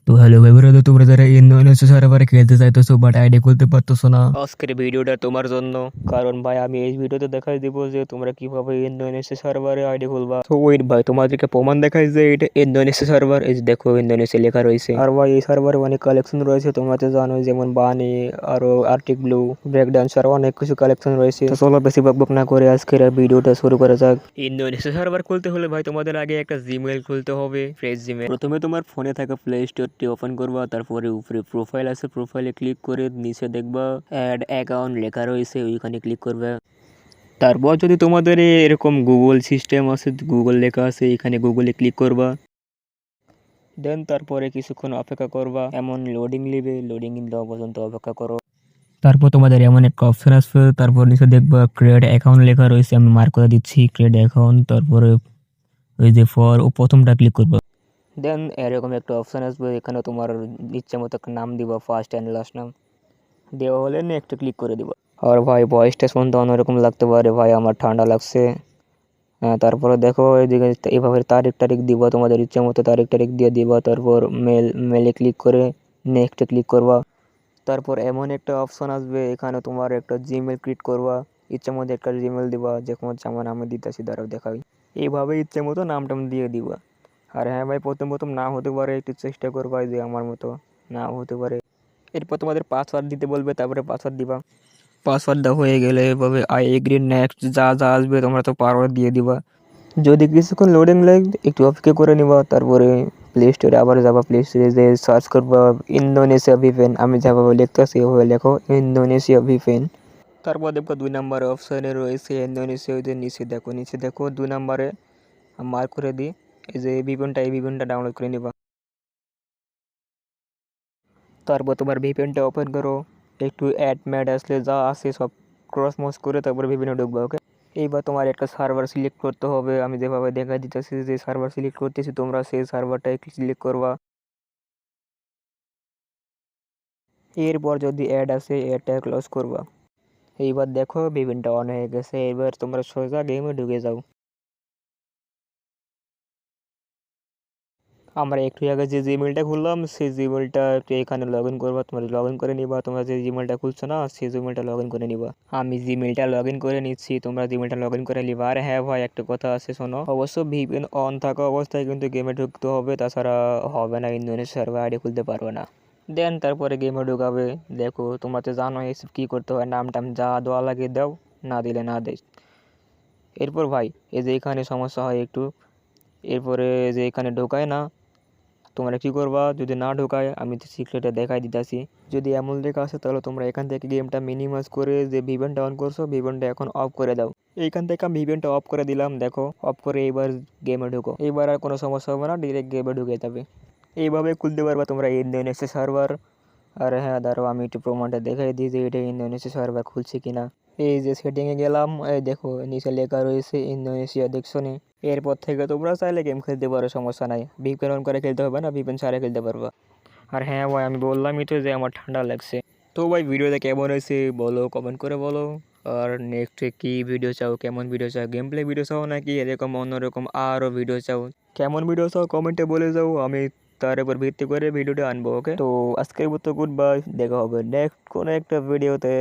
তো হ্যালো ভাই ব্রাদার, তোমরা যারা ইন্দোনেশিয়া সার্ভারে খেলতে চাইতেছো বাট আইডি খুলতে পারতেছো না, আজকের ভিডিওটা তোমার জন্য। কারণ ভাই আমি এই ভিডিওতে দেখাই দিব যে তোমরা কিভাবে ইন্দোনেশিয়া সার্ভারে আইডি খুলবা। তো ওয়েট ভাই, তোমাদেরকে প্রমাণ দেখাই যে এটা ইন্দোনেশিয়া সার্ভার। এই যে দেখো ইন্দোনেশিয়া লেখা রয়েছে। আর ভাই এই সার্ভারে অনেক কালেকশন রয়েছে, তোমরা তো জানো, যেমন বানি, আরো আর্টিক ব্লু, ব্রেক ডান্সার, অনেক কিছু কালেকশন রয়েছে। তো চলো বেশি বকবক না করে আজকের ভিডিওটা শুরু করা যাক। ইন্দোনেশিয়া সার্ভার খুলতে হলে ভাই তোমাদের আগে একটা জিমেইল খুলতে হবে, ফ্রেশ জিমেইল। প্রথমে তোমার ফোনে থাকা প্লে স্টোরটি ওপেন করবা, তারপরে উপরে প্রোফাইল আছে, প্রোফাইলে ক্লিক করে নিচে দেখবা অ্যাড অ্যাকাউন্ট লেখা রয়েছে, ওইখানে ক্লিক করবে। তারপর যদি তোমাদের এরকম গুগল সিস্টেম আছে, গুগল লেখা আছে, এখানে গুগলে ক্লিক করবা। দেন তারপরে কিছুক্ষণ অপেক্ষা করবা, এমন লোডিং নেবে, লোডিং দেওয়া পর্যন্ত অপেক্ষা করো। তারপর তোমাদের এমন একটা অপশন আসবে, তারপর নিচে দেখবা ক্রিয়েট অ্যাকাউন্ট লেখা রয়েছে, আমি মার্ক করে দিচ্ছি ক্রিয়েট অ্যাকাউন্ট। তারপরে ওই যে ফর ও প্রথমটা ক্লিক করবা। দেন এরকম একটা অপশান আসবে, এখানে তোমার ইচ্ছে মতো একটা নাম দিবা, ফার্স্ট অ্যান্ড লাস্ট নাম দেওয়া হলে নেক্সট ক্লিক করে দিবা। আর ভাই ভয়েসটা শুনতে অন্যরকম লাগতে পারে, ভাই আমার ঠান্ডা লাগছে। তারপরে দেখো এদিকে এভাবে তারিখ দিবা, তোমাদের ইচ্ছে মতো তারিখ দিয়ে দিবা। তারপর মেলে ক্লিক করে নেক্সট ক্লিক করবা। তারপর এমন একটা অপশন আসবে, এখানে তোমার একটা জিমেল ক্রিয়েট করবা, ইচ্ছে মতো একটা জিমেল দিবা, যে কোনো যেমন আমি দিতেছি, দ্বারাও দেখাই। এইভাবে ইচ্ছে মতো নাম টাম দিয়ে দিবা। আর হ্যাঁ ভাই, প্রথম না হতে পারে, একটু চেষ্টা করবা যে আমার মতো না হতে পারে। এরপর তোমাদের পাসওয়ার্ড দিতে বলবে, তারপরে পাসওয়ার্ড দিবা। পাসওয়ার্ড দেওয়া হয়ে গেলে এভাবে আই এগ্রি নেক্সট যা যা আসবে তোমরা তো পাসওয়ার্ড দিয়ে দিবা। যদি কিছুক্ষণ লোডিং লাগে একটু অপেক্ষা করে নিবা। তারপরে প্লে স্টোরে আবার যাবা, প্লে স্টোরে যে সার্চ করবা ইন্দোনেশিয়া ভিপেন, আমি যেভাবে লিখতেছি ওভাবে লেখো ইন্দোনেশিয়া ভিপেন। তারপর দেখো 2 নম্বরে অপশানে রয়েছে ইন্দোনেশিয়া, ওদের নিচে দেখো 2 নম্বরে মার্ক করে দিই, এই যে এই ভিপেনটা ডাউনলোড করে নিবা। তারপর তোমার ভিপেনটা ওপেন করো, একটু অ্যাড ম্যাড আসলে যা আছে সব ক্রস মস করে তারপরে ভিপেনে ঢুকবা। ওকে, এইবার তোমার একটা সার্ভার সিলেক্ট করতে হবে, আমি যেভাবে দেখা দিতেছি যে সার্ভার সিলেক্ট করতেছি, তোমরা সেই সার্ভারটাই সিলেক্ট করবা। এরপর যদি অ্যাড আসে অ্যাডটা ক্লোজ করবা। এইবার দেখো ভিপেনটা অন হয়ে গেছে, এবার তোমরা সোজা গেমে ঢুকে যাও। আমরা একটু আগে যে জিমেলটা খুললাম সেই জিমেলটা একটু এখানে লগ ইন করবা, তোমরা লগ ইন করে নিবা। তোমরা যে জিমেলটা খুলছো না সেই জিমেলটা লগ ইন করে নিবা। আমি জিমেলটা লগ ইন করে নিচ্ছি, তোমরা জিমেলটা লগ ইন করে নিবা। আর হ্যাঁ ভাই, একটা কথা আছে শোনো, অবশ্য ভিপিএন অন থাকা অবস্থায় কিন্তু গেমে ঢুকতে হবে, তাছাড়া হবে না, ইন্দোনেশিয়া সার্ভার আইডি খুলতে পারবে না। দেন তারপরে গেমে ঢুকাবে। দেখো তোমরা তো জানো এসব কী করতে হয়, নাম টাম যা দেওয়া লাগে দাও, না দিলে না দেয়। এরপর ভাই এই যে এখানে সমস্যা হয় একটু, এরপরে যে এখানে ঢোকায় না, তোমরা কি করবা, যদি না ঢোকায় আমি তো সিক্রেটে দেখাই দিতেছি। যদি এমন লেখা আসে তাহলে তোমরা এখান থেকে গেমটা মিনিমাইজ করে যে ভিভেনটা অন করছো ভিভেনটা এখন অফ করে দাও। এইখান থেকে আমি ভিভেনটা অফ করে দিলাম, দেখো অফ করে এবার গেমে ঢুকো। এবার আর কোনো সমস্যা হবে না, ডিরেক্ট গেমে ঢুকে যাবে। এইভাবে খুলতে পারবা তোমরা ইন্দোনেশিয়া সার্ভার। আর হ্যাঁ দাঁড়াও, আমি একটু প্রমাণটা দেখাই দিই যে এটা ইন্দোনেশিয়া সার্ভার খুলছে কিনা। এই যে সেটিংয়ে গেলাম, এই দেখো নিচে লেখা রয়েছে ইন্দোনেশিয়া, দেখছো নি? এরপর থেকে তোমরা চাইলে গেম খেলতে পারো, সমস্যা নাই। ভিপিএন অন করে খেলতে হবে না, ভিপিএন ছাড়া খেলতে পারবা। আর হ্যাঁ ভাই, আমি বললামই তো যে আমার ঠান্ডা লাগছে। তো ভাই ভিডিওটা কেমন হয়েছে বলো, কমেন্ট করে বলো। আর নেক্সট কি ভিডিও চাও, কেমন ভিডিও চাও, গেম প্লে ভিডিও চাও নাকি এরকম অন্যরকম আরও ভিডিও চাও, কেমন ভিডিও চাও কমেন্টে বলে যাও, আমি তার উপর ভিত্তি করে ভিডিওটা আনবো। ওকে, তো আজকের মতো গুড বাই, দেখা হবে নেক্সট কোনো একটা ভিডিওতে।